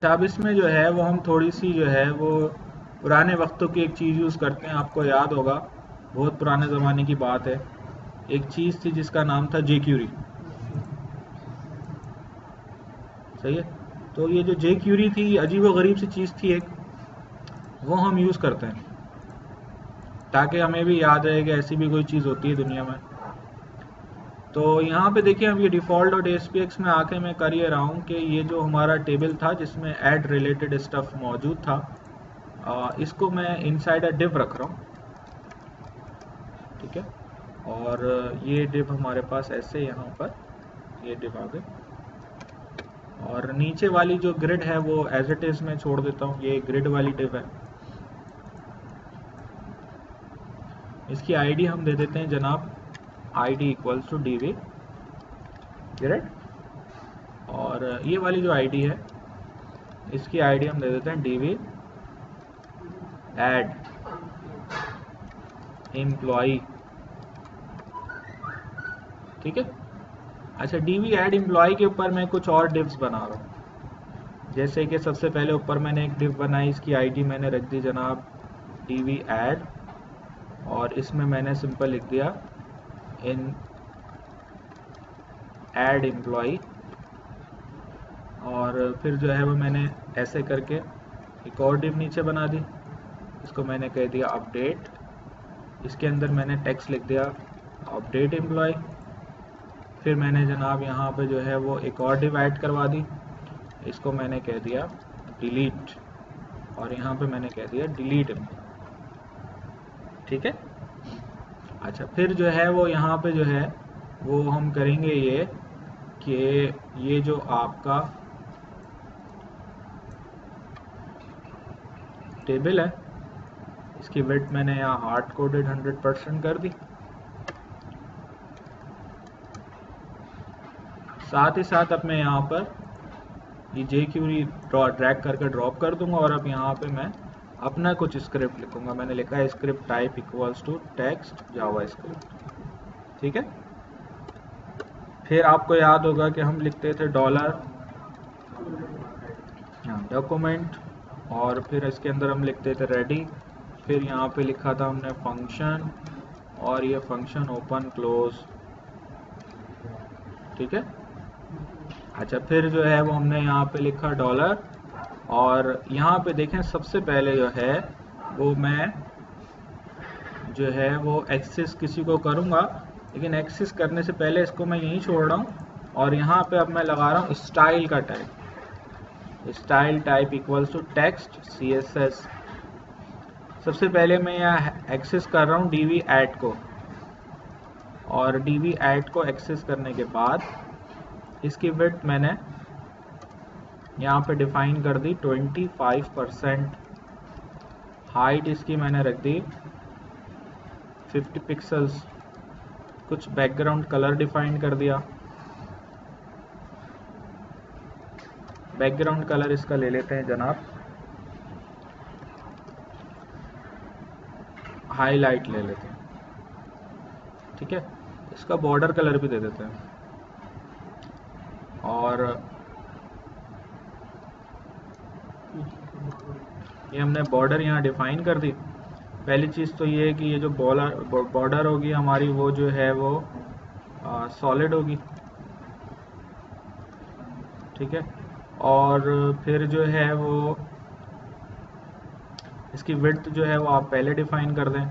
अब इसमें जो है वो हम थोड़ी सी जो है वो पुराने वक्तों की एक चीज़ यूज़ करते हैं। आपको याद होगा, बहुत पुराने ज़माने की बात है, एक चीज़ थी जिसका नाम था जेक्यूरी। सही है। तो ये जो जेक्यूरी थी, अजीब व गरीब सी चीज़ थी एक, वो हम यूज़ करते हैं ताकि हमें भी याद रहे कि ऐसी भी कोई चीज़ होती है दुनिया में। तो यहाँ पे देखिए, अब ये डिफ़ॉल्ट डॉट एसपीएक्स में आके मैं कर ये रहा हूँ कि ये जो हमारा टेबल था जिसमें ऐड रिलेटेड स्टफ मौजूद था, इसको मैं इनसाइड अ डिव रख रहा हूँ। ठीक है। और ये डिव हमारे पास ऐसे यहाँ पर ये डिव आ गए, और नीचे वाली जो ग्रिड है वो एज इट इज़ मैं छोड़ देता हूँ। ये ग्रिड वाली डिव है, इसकी आईडी हम दे देते हैं जनाब ID equals to DV grid. और ये वाली जो आईडी है इसकी आईडी हम दे देते हैं डीवी ऐड एम्प्लॉई। ठीक है। अच्छा, डीवी ऐड एम्प्लॉय के ऊपर मैं कुछ और डिव्स बना रहा हूँ। जैसे कि सबसे पहले ऊपर मैंने एक डिव बनाई, इसकी आईडी मैंने रख दी जनाब डीवी ऐड, और इसमें मैंने सिंपल लिख दिया इन ऐड एम्प्लॉय। और फिर जो है वो मैंने ऐसे करके एक और डिव नीचे बना दी, इसको मैंने कह दिया अपडेट। इसके अंदर मैंने टेक्स्ट लिख दिया अपडेट एम्प्लॉय। फिर मैंने जनाब यहाँ पे जो है वो एक और डिव ऐड करवा दी, इसको मैंने कह दिया डिलीट, और यहाँ पे मैंने कह दिया डिलीट एम्प्लॉय। ठीक है। अच्छा, फिर जो है वो यहाँ पे जो है वो हम करेंगे ये कि ये जो आपका टेबल है इसकी विड्थ मैंने यहाँ हार्ड कोडेड 100% कर दी। साथ ही साथ अब मैं यहाँ पर ये जे क्यूरी ड्रैग करके ड्रॉप कर दूंगा, और अब यहाँ पे मैं अपना कुछ स्क्रिप्ट लिखूंगा। मैंने लिखा है script type equals to text JavaScript. ठीक है। फिर आपको याद होगा कि हम लिखते थे डॉलर डॉक्यूमेंट, और फिर इसके अंदर हम लिखते थे रेडी। फिर यहाँ पे लिखा था हमने फंक्शन, और ये फंक्शन ओपन क्लोज। ठीक है। अच्छा, फिर जो है वो हमने यहाँ पे लिखा डॉलर, और यहाँ पे देखें सबसे पहले जो है वो मैं जो है वो एक्सेस किसी को करूँगा, लेकिन एक्सेस करने से पहले इसको मैं यहीं छोड़ रहा हूँ, और यहाँ पे अब मैं लगा रहा हूँ स्टाइल का tag, style type equals to text CSS। सबसे पहले मैं यहाँ एक्सेस कर रहा हूँ डीवी ऐड को, और डीवी ऐड को एक्सेस करने के बाद इसकी विड्थ मैंने यहाँ पे डिफाइन कर दी 25%। हाइट इसकी मैंने रख दी 50 पिक्सल्स। कुछ बैकग्राउंड कलर डिफाइन कर दिया, बैकग्राउंड कलर इसका ले लेते हैं जनाब हाईलाइट ले लेते हैं। ठीक है। इसका बॉर्डर कलर भी दे देते हैं, और ये हमने बॉर्डर यहाँ डिफाइन कर दी। पहली चीज़ तो ये है कि ये जो बॉर्डर होगी हमारी वो जो है वो सॉलिड होगी। ठीक है। और फिर जो है वो इसकी विड्थ जो है वो आप पहले डिफाइन कर दें,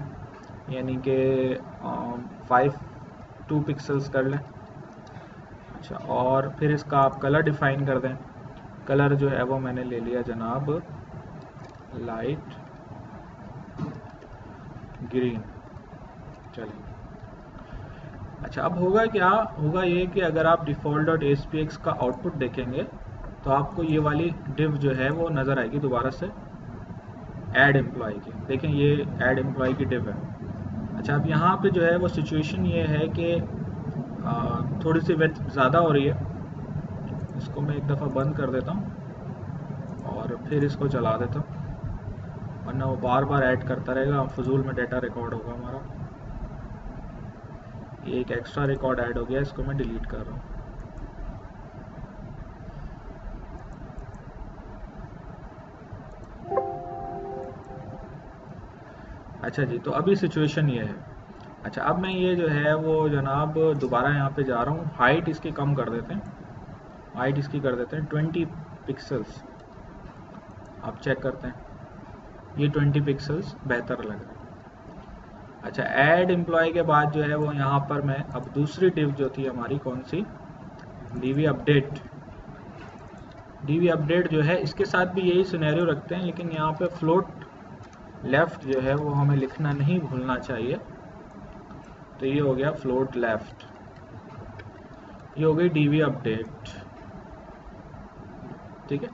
यानी कि 2 पिक्सल्स कर लें। अच्छा, और फिर इसका आप कलर डिफाइन कर दें। कलर जो है वो मैंने ले लिया जनाब लाइट ग्रीन। चलिए। अच्छा, अब होगा क्या, होगा ये कि अगर आप डिफ़ॉल्ट डॉट एसपीएक्स का आउटपुट देखेंगे तो आपको ये वाली डिव जो है वो नज़र आएगी दोबारा से ऐड एम्प्लॉय की। देखें, ये ऐड एम्प्लॉय की डिव है। अच्छा, अब यहाँ पे जो है वो सिचुएशन ये है कि थोड़ी सी विड्थ ज़्यादा हो रही है। इसको मैं एक दफ़ा बंद कर देता हूँ और फिर इसको चला देता हूँ, वरना वो बार बार ऐड करता रहेगा, फजूल में डेटा रिकॉर्ड होगा हमारा। ये एक एक्स्ट्रा रिकॉर्ड ऐड हो गया, इसको मैं डिलीट कर रहा हूँ। अच्छा जी, तो अभी सिचुएशन ये है। अच्छा, अब मैं ये जो है वो जनाब दोबारा यहाँ पे जा रहा हूँ, हाइट इसकी कम कर देते हैं, हाइट इसकी कर देते हैं 20 पिक्सल्स। आप चेक करते हैं, ये 20 पिक्सल्स बेहतर लग रहा है। अच्छा, ऐड एम्प्लॉय के बाद जो है वो यहाँ पर मैं अब दूसरी डिव जो थी हमारी, कौन सी, डीवी अपडेट। डीवी अपडेट जो है इसके साथ भी यही सिनेरियो रखते हैं, लेकिन यहाँ पे फ्लोट लेफ्ट जो है वो हमें लिखना नहीं भूलना चाहिए। तो ये हो गया फ्लोट लेफ्ट, ये हो गई डीवी अपडेट, ठीक है।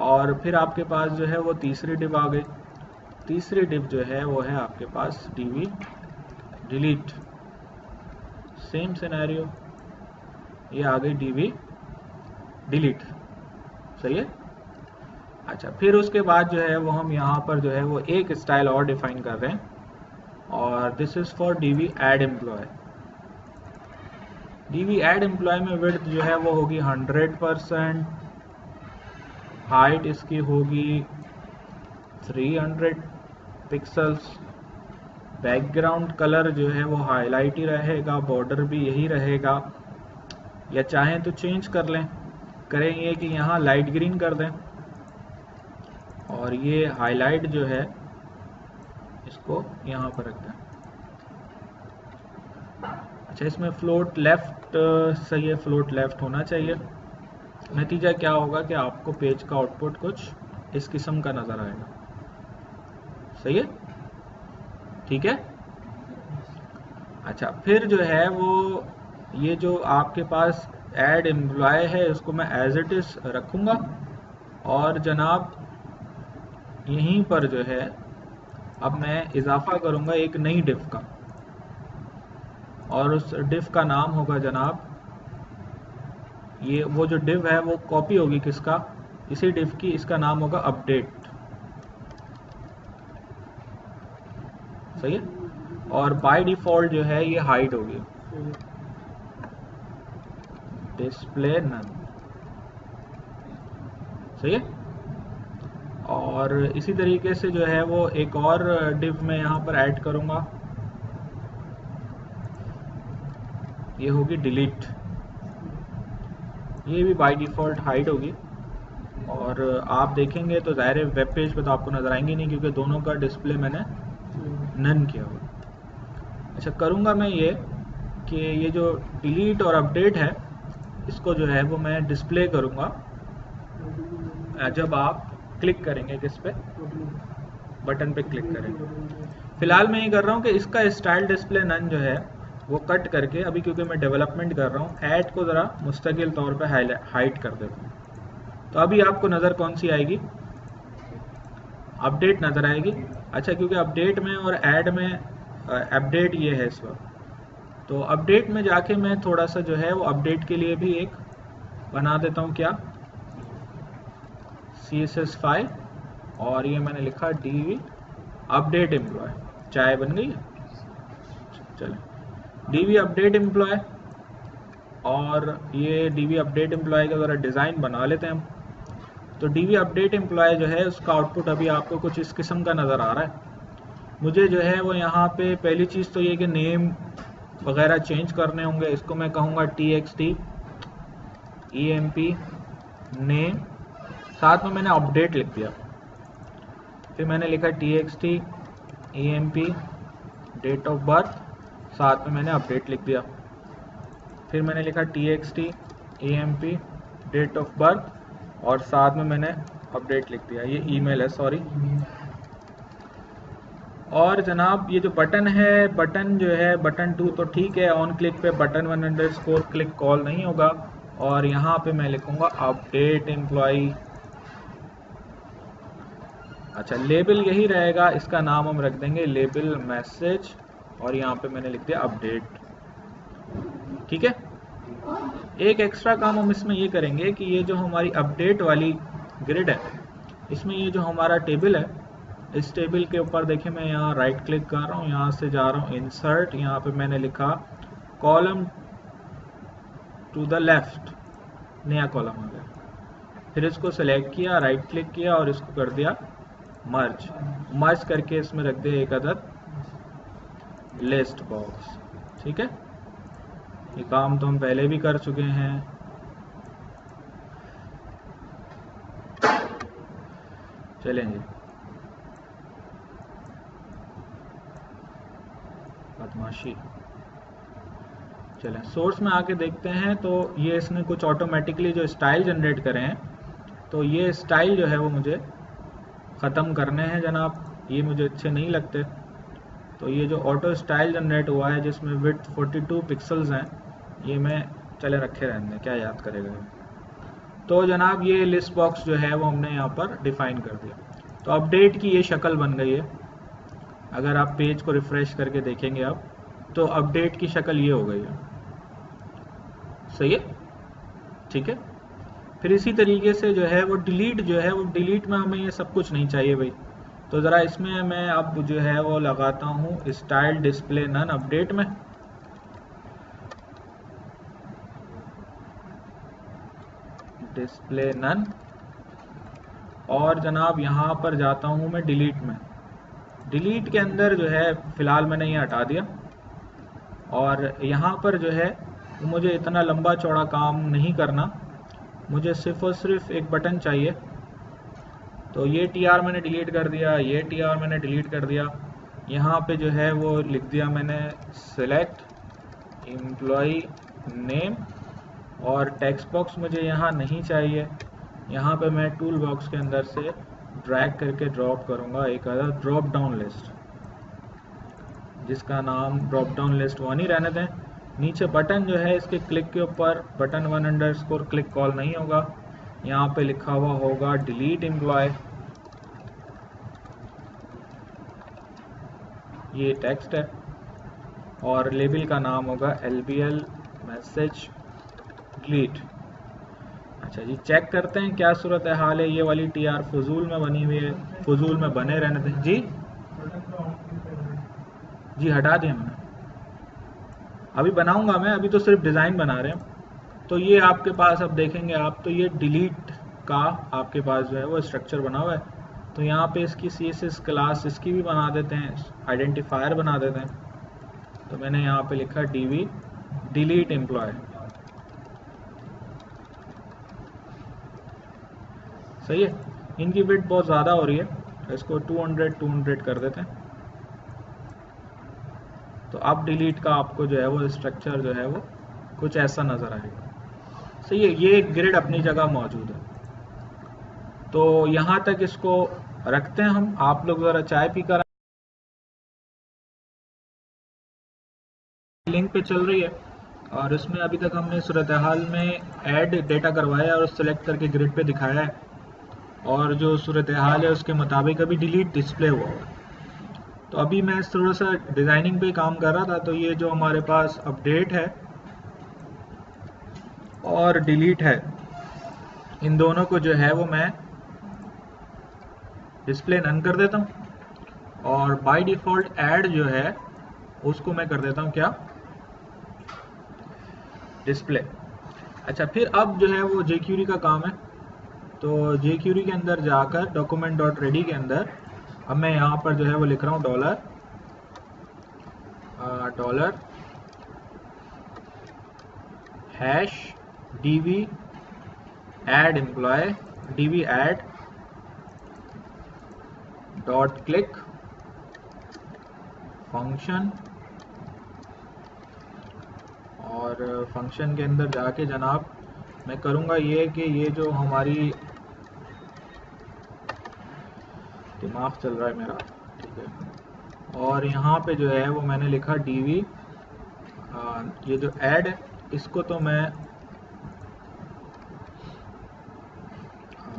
और फिर आपके पास जो है वो तीसरी डिव आ गई। तीसरी डिव जो है वो है आपके पास डीवी डिलीट, सेम सिनेरियो, ये आ गई डीवी डिलीट, सही है। अच्छा, फिर उसके बाद जो है वो हम यहाँ पर जो है वो एक स्टाइल और डिफाइन कर रहे हैं, और this is for DV add employ. DV add employ में विड्थ जो है वो होगी 100%, हाइट इसकी होगी 300 पिक्सल्स, बैकग्राउंड कलर जो है वो हाईलाइट ही रहेगा, बॉर्डर भी यही रहेगा, या चाहें तो चेंज कर लें, करेंगे कि यहाँ लाइट ग्रीन कर दें, और ये हाईलाइट जो है इसको यहाँ पर रख दें। अच्छा, इसमें फ्लोट लेफ्ट सही है, फ्लोट लेफ्ट होना चाहिए। नतीजा क्या होगा कि आपको पेज का आउटपुट कुछ इस किस्म का नज़र आएगा, सही है, ठीक है। अच्छा, फिर जो है वो ये जो आपके पास ऐड एम्प्लॉय है इसको मैं एज इट इज़ रखूँगा, और जनाब यहीं पर जो है अब मैं इजाफा करूँगा एक नई डिव का, और उस डिव का नाम होगा जनाब, ये वो जो डिव है वो कॉपी होगी किसका, इसी डिव की, इसका नाम होगा अपडेट, सही है। और बाय डिफॉल्ट जो है ये हाइड होगी, डिस्प्ले नन, सही है। और इसी तरीके से जो है वो एक और डिव मैं यहाँ पर ऐड करूँगा, ये होगी डिलीट, ये भी बाय डिफ़ॉल्ट हाइड होगी, और आप देखेंगे तो ज़ाहिर है वेब पेज पे तो आपको नज़र आएंगे नहीं, क्योंकि दोनों का डिस्प्ले मैंने नन किया हुआ। अच्छा, करूँगा मैं ये कि ये जो डिलीट और अपडेट है इसको जो है वो मैं डिस्प्ले करूँगा जब आप क्लिक करेंगे, किस पे, बटन पे क्लिक करेंगे। फिलहाल मैं ये कर रहा हूँ कि इसका स्टाइल डिस्प्ले नन जो है वो कट करके, अभी क्योंकि मैं डेवलपमेंट कर रहा हूँ, ऐड को ज़रा मुस्तकिल तौर पे हाइड कर देता हूँ। तो अभी आपको नज़र कौन सी आएगी, अपडेट नज़र आएगी। अच्छा, क्योंकि अपडेट में और ऐड में अपडेट ये है इस वक्त, तो अपडेट में जाके मैं थोड़ा सा जो है वो अपडेट के लिए भी एक बना देता हूँ, क्या, CSS फाइल, और ये मैंने लिखा डीवी अपडेट एम्प्लॉय, चाय बन गई है। चलें, डीवी अपडेट एम्प्लॉय, और ये डीवी अपडेट एम्प्लॉय का ज़रा डिज़ाइन बना लेते हैं हम। तो डीवी अपडेट एम्प्लॉय जो है उसका आउटपुट अभी आपको कुछ इस किस्म का नज़र आ रहा है। मुझे जो है वो यहाँ पे पहली चीज़ तो ये कि नेम वगैरह चेंज करने होंगे, इसको मैं कहूँगा txt emp नेम, साथ में मैंने अपडेट लिख दिया, फिर मैंने लिखा txt emp date of birth, साथ में मैंने अपडेट लिख दिया, फिर मैंने लिखा txt emp date of birth, और साथ में मैंने अपडेट लिख दिया, ये ईमेल है, सॉरी। और जनाब ये जो बटन है, बटन जो है बटन 2 तो ठीक है, ऑन क्लिक पे बटन 1 क्लिक कॉल नहीं होगा, और यहाँ पे मैं लिखूँगा अपडेट एम्प्लॉय। अच्छा, लेबल यही रहेगा, इसका नाम हम रख देंगे लेबल मैसेज, और यहाँ पे मैंने लिख दिया अपडेट, ठीक है। एक एक्स्ट्रा काम हम इसमें ये करेंगे कि ये जो हमारी अपडेट वाली ग्रिड है, इसमें ये जो हमारा टेबल है, इस टेबल के ऊपर देखिए मैं यहाँ राइट क्लिक कर रहा हूँ, यहाँ से जा रहा हूँ इंसर्ट, यहाँ पे मैंने लिखा कॉलम टू द लेफ्ट, नया कॉलम आ गया, फिर इसको सेलेक्ट किया, राइट क्लिक किया और इसको कर दिया मर्ज मर्ज करके इसमें रख दे एक अदद लिस्ट बॉक्स। ठीक है, ये काम तो हम पहले भी कर चुके हैं। चलें जी, बदमाशी। चलें सोर्स में आके देखते हैं। तो ये इसने कुछ ऑटोमेटिकली जो स्टाइल जनरेट करे हैं, तो ये स्टाइल जो है वो मुझे ख़त्म करने हैं जनाब, ये मुझे अच्छे नहीं लगते। तो ये जो ऑटो स्टाइल जनरेट हुआ है जिसमें विड्थ 42 पिक्सल्स हैं, ये मैं चले रखे रहने दें, क्या याद करेगा। तो जनाब ये लिस्ट बॉक्स जो है वो हमने यहाँ पर डिफाइन कर दिया। तो अपडेट की ये शक्ल बन गई है। अगर आप पेज को रिफ्रेश करके देखेंगे आप, तो अपडेट की शक्ल ये हो गई है। सही है, ठीक है। फिर इसी तरीके से जो है वो डिलीट जो है वो डिलीट में हमें ये सब कुछ नहीं चाहिए भाई। तो ज़रा इसमें मैं अब जो है वो लगाता हूँ स्टाइल डिस्प्ले नन अपडेट में। डिस्प्ले नन, और जनाब यहाँ पर जाता हूँ मैं डिलीट में। डिलीट के अंदर जो है फ़िलहाल मैंने ये हटा दिया, और यहाँ पर जो है मुझे इतना लंबा चौड़ा काम नहीं करना, मुझे सिर्फ और सिर्फ एक बटन चाहिए। तो ये टीआर मैंने डिलीट कर दिया, ये टीआर मैंने डिलीट कर दिया। यहाँ पे जो है वो लिख दिया मैंने सेलेक्ट एम्प्लॉई नेम, और टेक्स्ट बॉक्स मुझे यहाँ नहीं चाहिए। यहाँ पे मैं टूल बॉक्स के अंदर से ड्रैग करके ड्रॉप करूँगा एक ड्रॉप डाउन लिस्ट, जिसका नाम ड्रॉप डाउन लिस्ट 1 ही रहने दें। नीचे बटन जो है इसके क्लिक के ऊपर बटन 1 क्लिक कॉल नहीं होगा, यहाँ पे लिखा हुआ होगा डिलीट एम्प्लॉय। ये टेक्स्ट है, और लेबल का नाम होगा LBL मैसेज डिलीट। अच्छा जी, चेक करते हैं क्या सूरत हाल है। ये वाली टीआर फजूल में बनी हुई है, फजूल में बने रहने दें जी। जी हटा दिया मैंने, अभी बनाऊंगा मैं, अभी तो सिर्फ डिज़ाइन बना रहे हैं। तो ये आपके पास अब देखेंगे आप, तो ये डिलीट का आपके पास जो है वो स्ट्रक्चर बना हुआ है। तो यहाँ पे इसकी CSS क्लास इसकी भी बना देते हैं, आइडेंटिफायर बना देते हैं। तो मैंने यहाँ पे लिखा DV डिलीट एम्प्लॉय। सही है, इनकी विड्थ बहुत ज़्यादा हो रही है, इसको 200 कर देते हैं। तो अब डिलीट का आपको जो है वो स्ट्रक्चर जो है वो कुछ ऐसा नज़र आएगा। सही है, ये ग्रिड अपनी जगह मौजूद है। तो यहाँ तक इसको रखते हैं हम। आप लोग ज़रा चाय पीकर, लिंक पे चल रही है, और इसमें अभी तक हमने सूरत हाल में ऐड डेटा करवाया और सेलेक्ट करके ग्रिड पे दिखाया है, और जो सूरत हाल है उसके मुताबिक अभी डिलीट डिस्प्ले हुआ है। तो अभी मैं थोड़ा सा डिज़ाइनिंग पे काम कर रहा था। तो ये जो हमारे पास अपडेट है और डिलीट है, इन दोनों को जो है वो मैं डिस्प्ले नन कर देता हूँ, और बाय डिफ़ॉल्ट ऐड जो है उसको मैं कर देता हूँ क्या, डिस्प्ले। अच्छा, फिर अब जो है वो jQuery का काम है। तो jQuery के अंदर जाकर document.ready के अंदर अब मैं यहाँ पर जो है वो लिख रहा हूँ dollar hash dv add employee dv add dot click function, और फंक्शन के अंदर जाके जनाब मैं करूँगा ये कि ये जो हमारी, दिमाग चल रहा है मेरा, ठीक है। और यहाँ पे जो है वो मैंने लिखा dv, ये जो ऐड है इसको तो मैं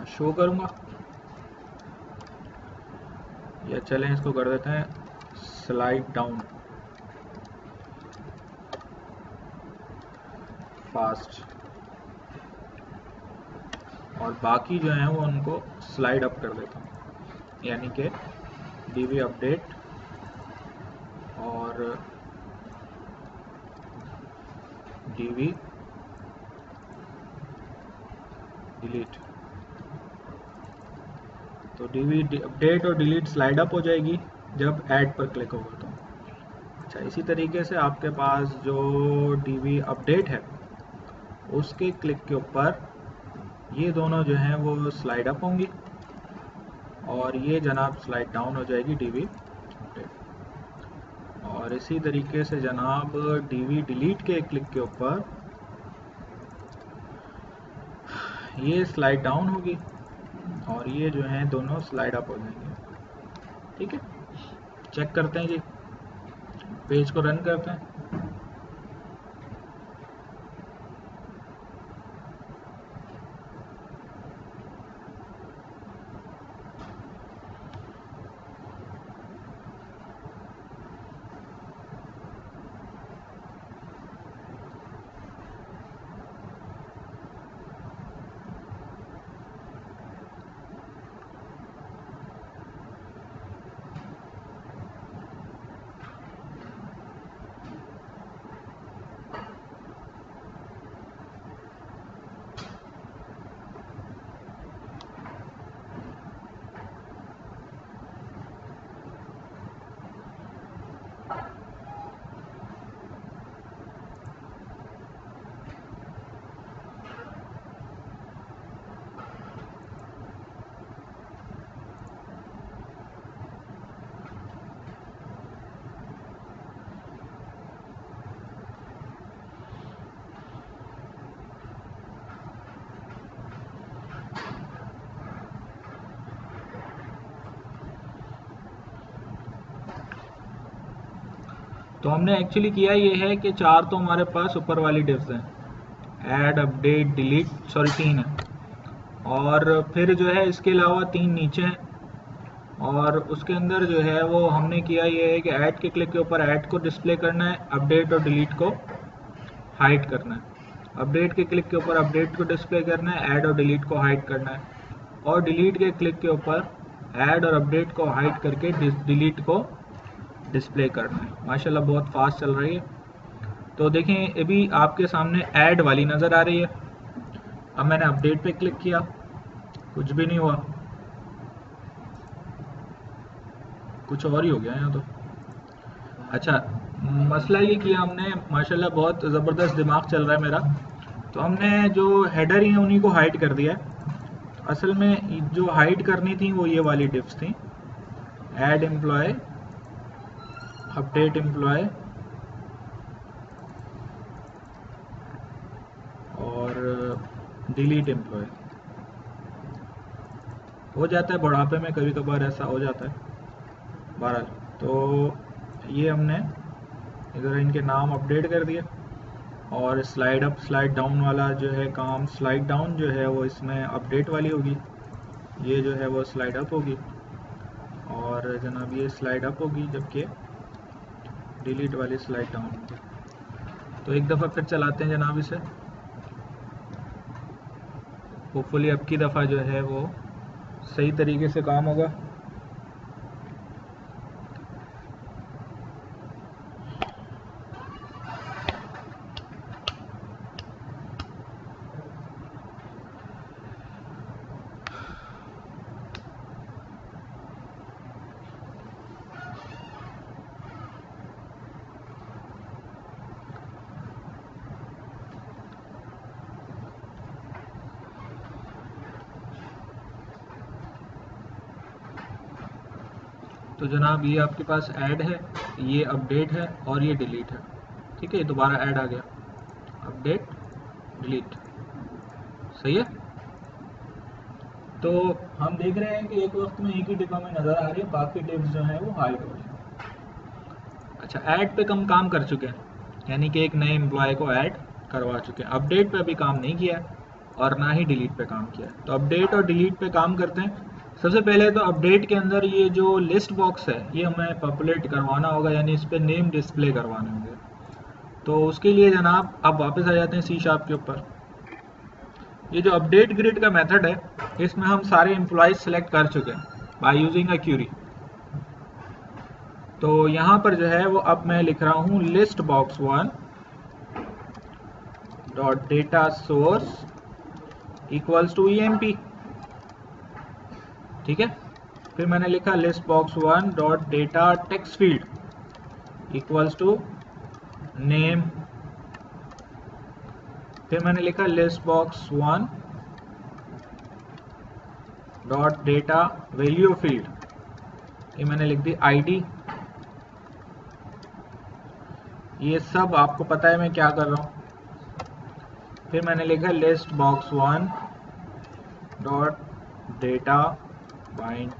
शो करूँगा, या चलें इसको कर देते हैं स्लाइड डाउन फास्ट, और बाकी जो है वो उनको स्लाइड अप कर देता हूँ, यानी कि dv अपडेट और dv डिलीट। तो डीवी अपडेट और डिलीट स्लाइड अप हो जाएगी जब ऐड पर क्लिक होगा तो। अच्छा, इसी तरीके से आपके पास जो डीवी अपडेट है उसके क्लिक के ऊपर ये दोनों जो हैं वो स्लाइड अप होंगी और ये जनाब स्लाइड डाउन हो जाएगी डीवी अपडेट। और इसी तरीके से जनाब डीवी डिलीट के क्लिक के ऊपर ये स्लाइड डाउन होगी और ये जो हैं दोनों स्लाइड अप हो जाएंगे। ठीक है, चेक करते हैं जी, पेज को रन करते हैं। तो हमने एक्चुअली किया ये है कि 4 तो हमारे पास ऊपर वाली डिव्स हैं, ऐड, अपडेट, डिलीट, सॉरी 3 है, और फिर जो है इसके अलावा 3 नीचे हैं। और उसके अंदर जो है वो हमने किया ये है कि ऐड के क्लिक के ऊपर ऐड को डिस्प्ले करना है, अपडेट और डिलीट को हाइड करना है। अपडेट के क्लिक के ऊपर अपडेट को डिस्प्ले करना है, ऐड और डिलीट को हाइड करना है, और डिलीट के क्लिक के ऊपर ऐड और अपडेट को हाइड करके डिलीट को डिस्प्ले करना है। माशाल्लाह बहुत फास्ट चल रही है। तो देखें अभी आपके सामने ऐड वाली नज़र आ रही है। अब मैंने अपडेट पे क्लिक किया, कुछ भी नहीं हुआ, कुछ और ही हो गया यहाँ तो। अच्छा, मसला ये किया हमने, माशाल्लाह बहुत ज़बरदस्त दिमाग चल रहा है मेरा। तो हमने जो हेडर ही हैं उन्हीं को हाइड कर दिया। असल में जो हाइड करनी थी वो ये वाली डिप्स थी, ऐड एम्प्लॉय, अपडेट एम्प्लॉय और डिलीट एम्प्लॉय। हो जाता है बुढ़ापे में कभी कभार ऐसा हो जाता है। बहरहाल तो ये हमने इधर इनके नाम अपडेट कर दिए, और स्लाइड अप स्लाइड डाउन वाला जो है काम, स्लाइड डाउन जो है वो इसमें अपडेट वाली होगी, ये जो है वो स्लाइड अप होगी, और जनाब ये स्लाइड अप होगी, जबकि डिलीट वाली स्लाइड डाउन होगी। तो एक दफ़ा फिर चलाते हैं जनाब इसे, होपफुली अब की दफ़ा जो है वो सही तरीके से काम होगा। तो जनाब ये आपके पास ऐड है, ये अपडेट है और ये डिलीट है। ठीक है, दोबारा ऐड आ गया, अपडेट डिलीट, सही है। तो हम देख रहे हैं कि एक वक्त में एक ही डिप हमें नज़र आ रही है, बाकी डिप्स जो हैं वो हाइड हो रही हैं। अच्छा, ऐड पे कम काम कर चुके हैं, यानी कि एक नए एम्प्लॉय को ऐड करवा चुके हैं। अपडेट पे अभी काम नहीं किया है और ना ही डिलीट पे काम किया है। तो अपडेट और डिलीट पे काम करते हैं। सबसे पहले तो अपडेट के अंदर ये जो लिस्ट बॉक्स है ये हमें पॉपुलेट करवाना होगा, यानी इस पर नेम डिस्प्ले करवाने होंगे। तो उसके लिए जनाब अब वापस आ जाते हैं सी शार्प के ऊपर। ये जो अपडेट ग्रिड का मेथड है इसमें हम सारे एम्प्लॉयज सेलेक्ट कर चुके हैं बाय यूजिंग अ क्यूरी। तो यहाँ पर जो है वो अब मैं लिख रहा हूँ list box 1 dot data source equals to EMP। ठीक है। फिर मैंने लिखा list box 1 dot data text field equals to name. फिर मैंने लिखा list box 1 dot data value field, ये मैंने लिख दी आईडी। ये सब आपको पता है मैं क्या कर रहा हूं। फिर मैंने लिखा list box 1 dot data bind.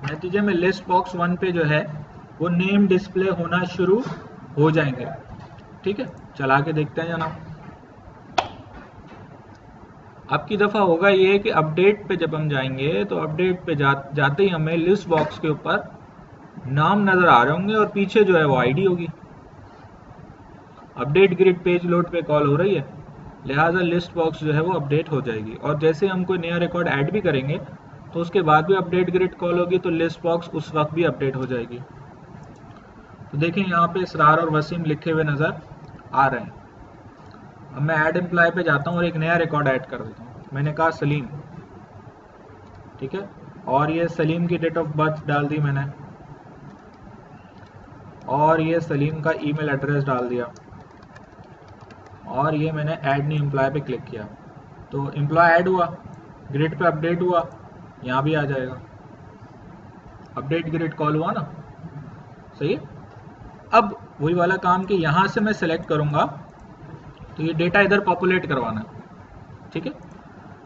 नतीजे में लिस्ट बॉक्स 1 पे जो है वो नेम डिस्प्ले होना शुरू हो जाएंगे। ठीक है, चला के देखते हैं जनाब। अब की दफ़ा होगा ये कि अपडेट पे जब हम जाएंगे तो अपडेट पे जाते ही हमें लिस्ट बॉक्स के ऊपर नाम नज़र आ रहे होंगे और पीछे जो है वो आईडी होगी। अपडेट ग्रिड पेज लोड पे कॉल हो रही है, लिहाजा लिस्ट बॉक्स जो है वो अपडेट हो जाएगी। और जैसे हम कोई नया रिकॉर्ड ऐड भी करेंगे तो उसके बाद भी अपडेट ग्रिड कॉल होगी, तो लिस्ट बॉक्स उस वक्त भी अपडेट हो जाएगी। तो देखें यहाँ पे इसरार और वसीम लिखे हुए नज़र आ रहे हैं। अब मैं ऐड एम्प्लॉय पे जाता हूँ और एक नया रिकॉर्ड ऐड कर देता हूँ। मैंने कहा सलीम, ठीक है, और ये सलीम की डेट ऑफ बर्थ डाल दी मैंने, और ये सलीम का ईमेल एड्रेस डाल दिया, और ये मैंने ऐड न्यू एम्प्लॉय पे क्लिक किया। तो एम्प्लॉय ऐड हुआ, ग्रिड पे अपडेट हुआ, यहाँ भी आ जाएगा। अपडेट ग्रिड कॉल हुआ ना, सही है। अब वही वाला काम कि यहाँ से मैं सेलेक्ट करूँगा तो ये डेटा इधर पॉपुलेट करवाना है। ठीक है,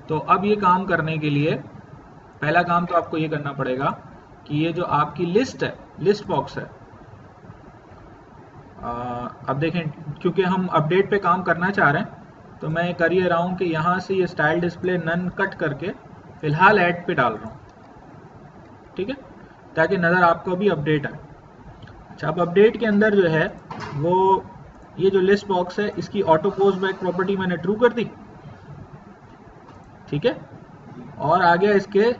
तो अब ये काम करने के लिए पहला काम तो आपको ये करना पड़ेगा कि ये जो आपकी लिस्ट है, लिस्ट बॉक्स है, अब देखें क्योंकि हम अपडेट पे काम करना चाह रहे हैं तो मैं कर ये रहा हूँ कि यहाँ से ये स्टाइल डिस्प्ले नन कट करके फिलहाल ऐड पे डाल रहा हूँ। ठीक है, ताकि नज़र आपको भी अपडेट आए। अच्छा, अब अपडेट के अंदर जो है वो ये जो लिस्ट बॉक्स है इसकी ऑटो पोस्ट बैक प्रॉपर्टी मैंने ट्रू कर दी। ठीक है, और आ गया इसके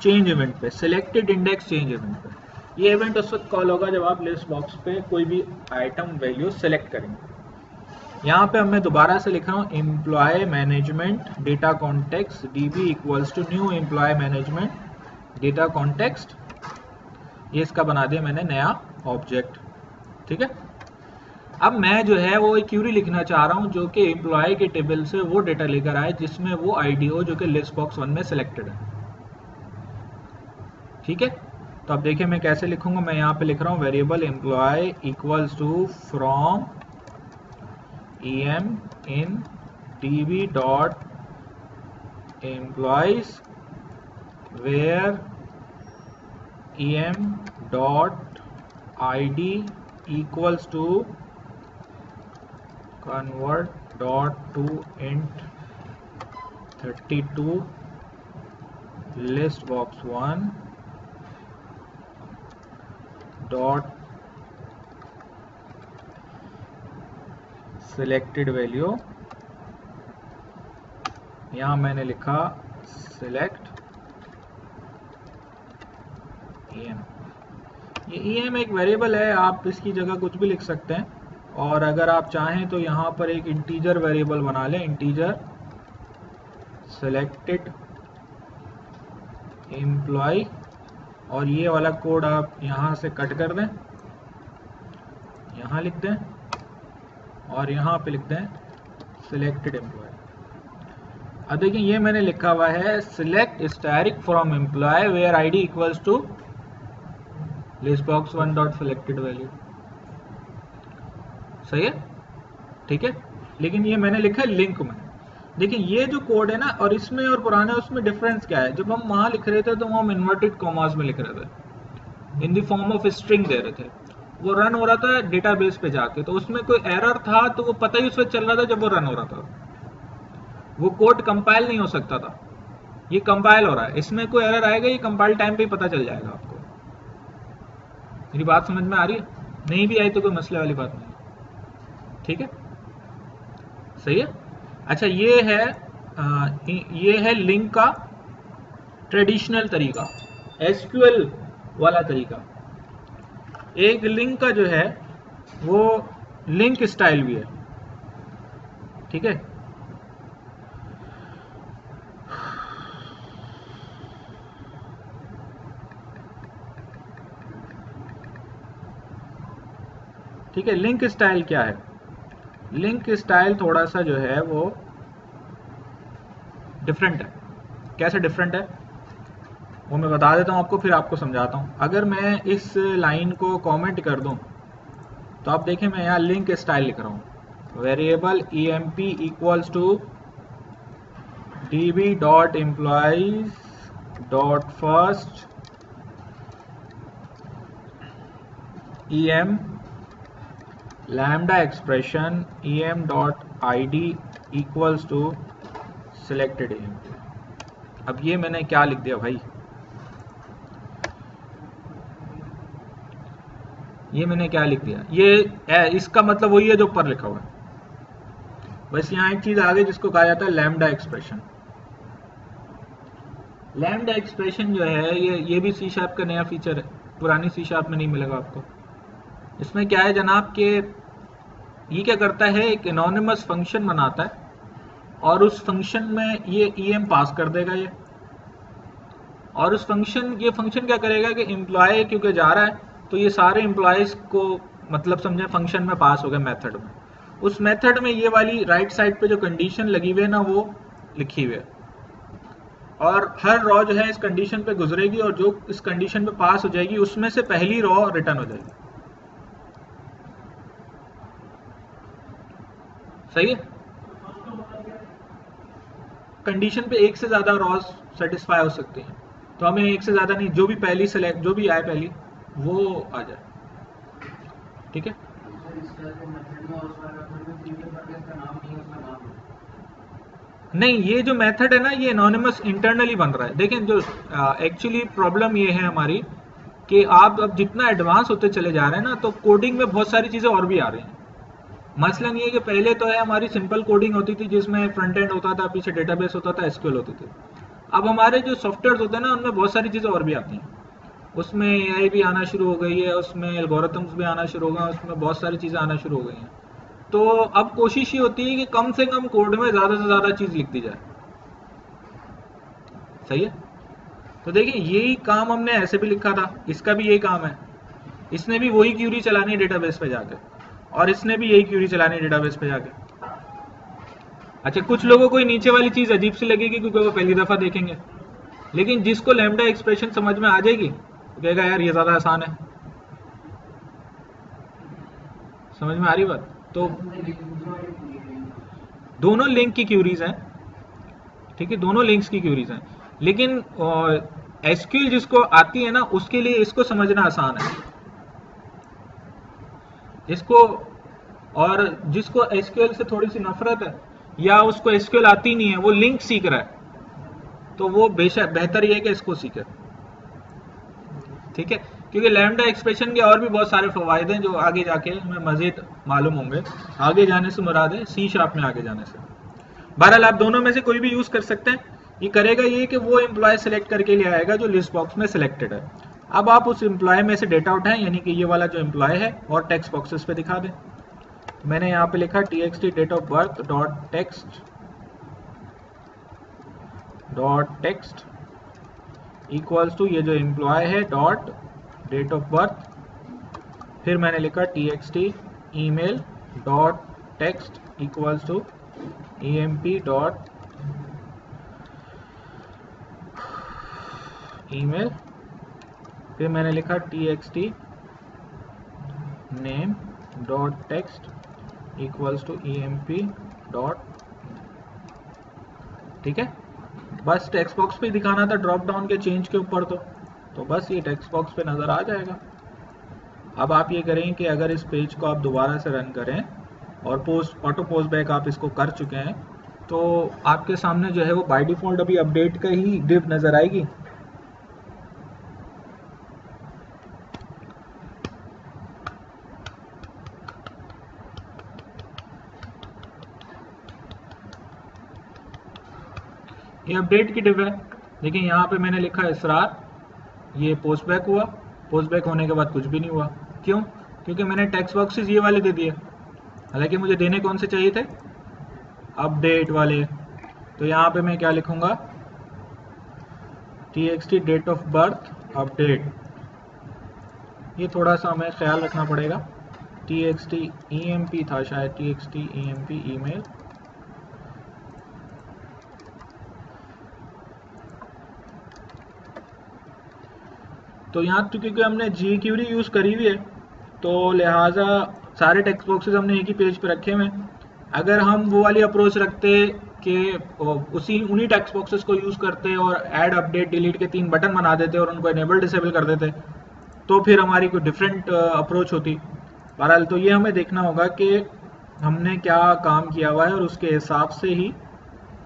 चेंज इवेंट पे, सिलेक्टेड इंडेक्स चेंज इवेंट पे। ये इवेंट उस वक्त कॉल होगा जब आप लिस्ट बॉक्स पे कोई भी आइटम वैल्यू सेलेक्ट करेंगे। यहाँ पे मैं दोबारा से लिख रहा हूँ employ management data context DB equals to new employ management data context. ये इसका बना दिया मैंने नया ऑब्जेक्ट। ठीक है, अब मैं जो है वो एक क्यूरी लिखना चाह रहा हूँ जो कि एम्प्लॉय के टेबल से वो डेटा लेकर आए जिसमें वो आईडी हो जो कि लिस्ट बॉक्स 1 में सिलेक्टेड है। ठीक है, तो अब देखिए मैं कैसे लिखूंगा। मैं यहाँ पे लिख रहा हूँ variable employ equals to from em in db dot employees where em dot id equals to convert dot to int 32 list box 1 dot selected value। यहाँ मैंने लिखा select em। ये em एक वेरिएबल है, आप इसकी जगह कुछ भी लिख सकते हैं। और अगर आप चाहें तो यहाँ पर एक इंटीजर वेरिएबल बना लें, इंटीजर selected एम्प्लॉय, और ये वाला कोड आप यहाँ से कट कर दें, यहाँ लिख दें और यहाँ पे लिख दें सिलेक्टेड एम्प्लॉय। अब देखिए ये मैंने लिखा हुआ है select static from employ where ID equals to list box 1 dot selected value. सही है, ठीक है, लेकिन ये मैंने लिखा है लिंक में। देखिए ये जो कोड है ना, और इसमें और पुराने उसमें डिफरेंस क्या है। जब हम वहां लिख रहे थे तो हम इन्वर्टेड कॉमास में लिख रहे थे, in the form of string दे रहे थे, वो रन हो रहा था डेटाबेस पे जाके, तो उसमें कोई एरर था तो वो पता ही उस वक्त चल रहा था जब वो रन हो रहा था, वो कोड कंपाइल नहीं हो सकता था। ये कंपाइल हो रहा है, इसमें कोई एरर आएगा ये कंपाइल टाइम पे ही पता चल जाएगा आपको। मेरी बात समझ में आ रही है? नहीं भी आई तो कोई मसले वाली बात नहीं। ठीक है, सही है। अच्छा, ये है लिंक का ट्रेडिशनल तरीका, एसक्यूएल वाला तरीका। एक लिंक का जो है वो लिंक स्टाइल भी है। ठीक है, ठीक है। लिंक स्टाइल क्या है? लिंक स्टाइल थोड़ा सा जो है वो डिफरेंट है। कैसे डिफरेंट है वो मैं बता देता हूँ आपको, फिर आपको समझाता हूँ। अगर मैं इस लाइन को कमेंट कर दूँ तो आप देखें मैं यहाँ लिंक स्टाइल लिख रहा हूँ, variable emp equals to db dot employees dot first em lambda expression em dot id equals to selected emp। अब ये मैंने क्या लिख दिया भाई, ये मैंने क्या लिख दिया, ये इसका मतलब वही है जो ऊपर लिखा हुआ है। बस यहाँ एक चीज आ गई जिसको कहा जाता है लैम्डा एक्सप्रेशन। लैम्डा एक्सप्रेशन जो है ये भी सी शार्प का नया फीचर है, पुरानी सी शार्प में नहीं मिलेगा आपको। इसमें क्या है जनाब के ये क्या करता है, एक एनोनिमस फंक्शन बनाता है और उस फंक्शन में ये em पास कर देगा ये, और उस ये फंक्शन क्या करेगा कि एम्प्लॉय क्योंकि जा रहा है तो ये सारे एम्प्लॉयज को मतलब समझे फंक्शन में पास हो गए मेथड में। उस मेथड में ये वाली राइट साइड पे जो कंडीशन लगी हुई है ना वो लिखी हुई है, और हर रॉ जो है इस कंडीशन पे गुजरेगी और जो इस कंडीशन पे पास हो जाएगी उसमें से पहली रॉ रिटर्न हो जाएगी। सही है। कंडीशन पे एक से ज्यादा रॉज सेटिस्फाई हो सकती हैं, तो हमें एक से ज्यादा नहीं, जो भी पहली सेलेक्ट जो भी आए पहली वो आ जाए। ठीक है। नहीं, ये जो मेथड है ना ये एनोनिमस इंटरनली बन रहा है। देखें जो एक्चुअली प्रॉब्लम ये है हमारी कि आप अब जितना एडवांस होते चले जा रहे हैं ना तो कोडिंग में बहुत सारी चीजें और भी आ रही हैं। मसलन ये कि पहले तो है हमारी सिंपल कोडिंग होती थी जिसमें फ्रंट एंड होता था, पीछे डेटाबेस होता था, एसक्यूएल होती थी। अब हमारे जो सॉफ्टवेयर होते हैं ना उनमें बहुत सारी चीजें और भी आती हैं, उसमें एआई भी आना शुरू हो गई है, उसमें एल्गोरिथम्स भी आना शुरू हो गए, उसमें बहुत सारी चीजें आना शुरू हो गई हैं। तो अब कोशिश ये होती है कि कम से कम कोड में ज्यादा से ज्यादा चीज लिख दी जाए। सही है। तो देखिए यही काम हमने ऐसे भी लिखा था, इसका भी यही काम है। इसने भी वही क्यूरी चलानी है डेटाबेस पे जाके, और इसने भी यही क्यूरी चलानी है डेटाबेस पे जाके। अच्छा, कुछ लोगों को नीचे वाली चीज अजीब सी लगेगी क्योंकि वो पहली दफा देखेंगे, लेकिन जिसको लैम्डा एक्सप्रेशन समझ में आ जाएगी वो कहेगा यार ये ज्यादा आसान है। समझ में आ रही बात? तो दोनों लिंक की क्यूरीज हैं, ठीक है, दोनों लिंक्स की क्यूरीज हैं, लेकिन एसक्यूएल जिसको आती है ना उसके लिए इसको समझना आसान है इसको, और जिसको एसक्यूएल से थोड़ी सी नफरत है या उसको एसक्यूएल आती नहीं है, वो लिंक सीख रहा है, तो वो बेशक बेहतर ये है कि इसको सीखे। ठीक है, क्योंकि लैम्डा एक्सप्रेशन के और भी बहुत सारे फवायद हैं जो आगे जाके हमें मजीद मालूम होंगे। आगे जाने से मुराद है सी शार्प में आगे जाने से। बहरहाल आप दोनों में से कोई भी यूज कर सकते हैं। ये करेगा ये कि वो एम्प्लॉय सेलेक्ट करके ले आएगा जो लिस्ट बॉक्स में सिलेक्टेड है। अब आप उस एम्प्लॉय में से डेटा उठाएं, यानी कि ये वाला जो एम्प्लॉय है, और टेक्स्ट बॉक्सेस पे दिखा दें। मैंने यहाँ पे लिखा txt date of birth dot text equals to ये जो एम्प्लॉय है डॉट डेट ऑफ बर्थ, फिर मैंने लिखा txt email dot text equals to emp dot email, फिर मैंने लिखा txt name dot text equals to emp dot. ठीक है, बस टेक्स्ट बॉक्स पे दिखाना था ड्रॉप डाउन के चेंज के ऊपर, तो बस ये टेक्स्ट बॉक्स पे नजर आ जाएगा। अब आप ये करें कि अगर इस पेज को आप दोबारा से रन करें और ऑटो पोस्ट बैक आप इसको कर चुके हैं, तो आपके सामने जो है वो बाय डिफॉल्ट अभी अपडेट का ही डिव नजर आएगी। ये अपडेट की डिव है। देखिए यहाँ पे मैंने लिखा इसरार, ये पोस्ट बैक हुआ, पोस्ट बैक होने के बाद कुछ भी नहीं हुआ। क्यों? क्योंकि मैंने टेक्स्ट बॉक्सेस ये वाले दे दिए, हालांकि मुझे देने कौन से चाहिए थे, अपडेट वाले। तो यहाँ पे मैं क्या लिखूंगा, txt date of birth update. ये थोड़ा सा हमें ख्याल रखना पड़ेगा txt emp था शायद, txt emp ईमेल। तो यहाँ तो क्योंकि हमने jQuery यूज करी हुई है तो लिहाजा सारे टेक्स्ट बॉक्सेस हमने एक ही पेज पे रखे हुए हैं। अगर हम वो वाली अप्रोच रखते कि उन्हीं टेक्स्ट बॉक्सेस को यूज करते और ऐड अपडेट डिलीट के 3 बटन बना देते और उनको एनेबल डिसेबल कर देते तो फिर हमारी कोई डिफरेंट अप्रोच होती। बहरहाल तो ये हमें देखना होगा कि हमने क्या काम किया हुआ है और उसके हिसाब से ही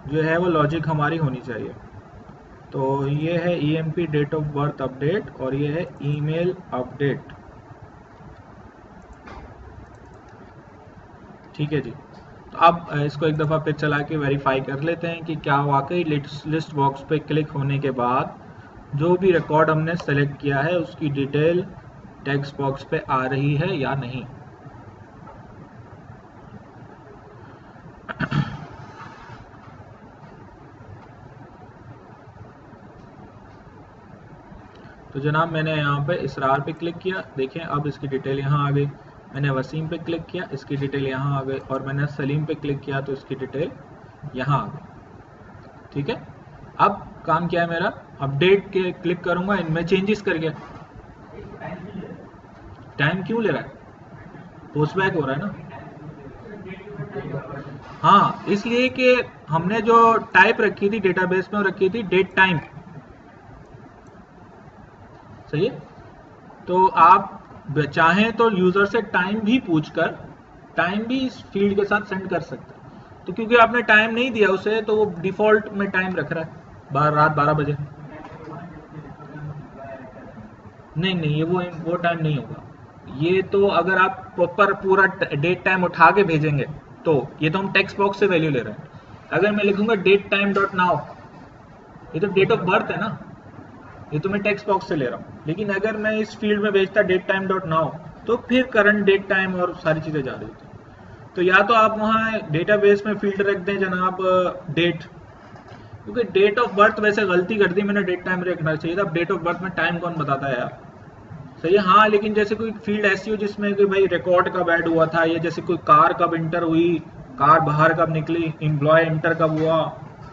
जो है वो लॉजिक हमारी होनी चाहिए। तो ये है EMP date of birth update और ये है ईमेल अपडेट। ठीक है जी। तो अब इसको एक दफ़ा फिर चला के वेरीफाई कर लेते हैं कि क्या वाकई लिस्ट बॉक्स पे क्लिक होने के बाद जो भी रिकॉर्ड हमने सेलेक्ट किया है उसकी डिटेल टेक्स्ट बॉक्स पे आ रही है या नहीं। तो जनाब मैंने यहाँ पे इसरार पे क्लिक किया, देखें अब इसकी डिटेल यहाँ आ गई। मैंने वसीम पे क्लिक किया, इसकी डिटेल यहाँ आ गई और मैंने सलीम पे क्लिक किया तो इसकी डिटेल यहाँ आ गई। ठीक है, अब काम क्या है मेरा, अपडेट के क्लिक करूंगा, इनमें चेंजेस करके। टाइम क्यों ले रहा है, पोस्टबैक हो रहा है ना। हाँ, इसलिए कि हमने जो टाइप रखी थी डेटाबेस में वो रखी थी डेट टाइम। सही है, तो आप चाहें तो यूजर से टाइम भी पूछकर टाइम भी इस फील्ड के साथ सेंड कर सकते हैं। तो क्योंकि आपने टाइम नहीं दिया उसे तो वो डिफॉल्ट में टाइम रख रहा है रात 12 बजे। नहीं, ये वो टाइम नहीं होगा। ये तो अगर आप प्रॉपर पूरा डेट टाइम उठा के भेजेंगे तो ये तो हम टेक्स्ट बॉक्स से वैल्यू ले रहे हैं। अगर मैं लिखूंगा डेट टाइम डॉट नाउ, ये तो डेट ऑफ बर्थ है ना, ये तो मैं टेक्स्ट बॉक्स से ले रहा हूँ। लेकिन अगर मैं इस फील्ड में भेजता डेट टाइम डॉट नाउ तो फिर करंट डेट टाइम और सारी चीजें जा रही थी। तो या तो आप वहाँ डेटाबेस में फील्ड रख दें जनाब डेट, क्योंकि डेट ऑफ बर्थ वैसे गलती कर दी मैंने, डेट टाइम रखना चाहिए था। डेट ऑफ बर्थ में टाइम कौन बताता है यार। सही है, हाँ, लेकिन जैसे कोई फील्ड ऐसी हो जिसमें कि भाई रिकॉर्ड कब ऐड हुआ था, या जैसे कोई कार कब इंटर हुई, कार बाहर कब निकली, एम्प्लॉय इंटर कब हुआ,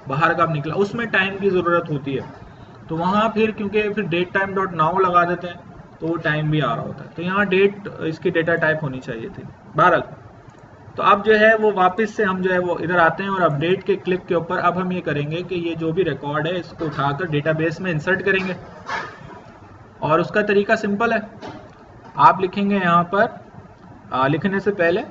बाहर कब निकला, उसमें टाइम की ज़रूरत होती है। तो वहाँ फिर क्योंकि फिर डेट टाइम डॉट नाउ लगा देते हैं तो वो टाइम भी आ रहा होता है। तो यहाँ डेट इसकी डेटा टाइप होनी चाहिए थी। बहरहाल तो अब जो है वो वापस से हम जो है वो इधर आते हैं और अपडेट के क्लिक के ऊपर अब हम ये करेंगे कि ये जो भी रिकॉर्ड है इसको उठाकर डेटाबेस में इंसर्ट करेंगे। और उसका तरीका सिंपल है, आप लिखेंगे यहाँ पर लिखने से पहले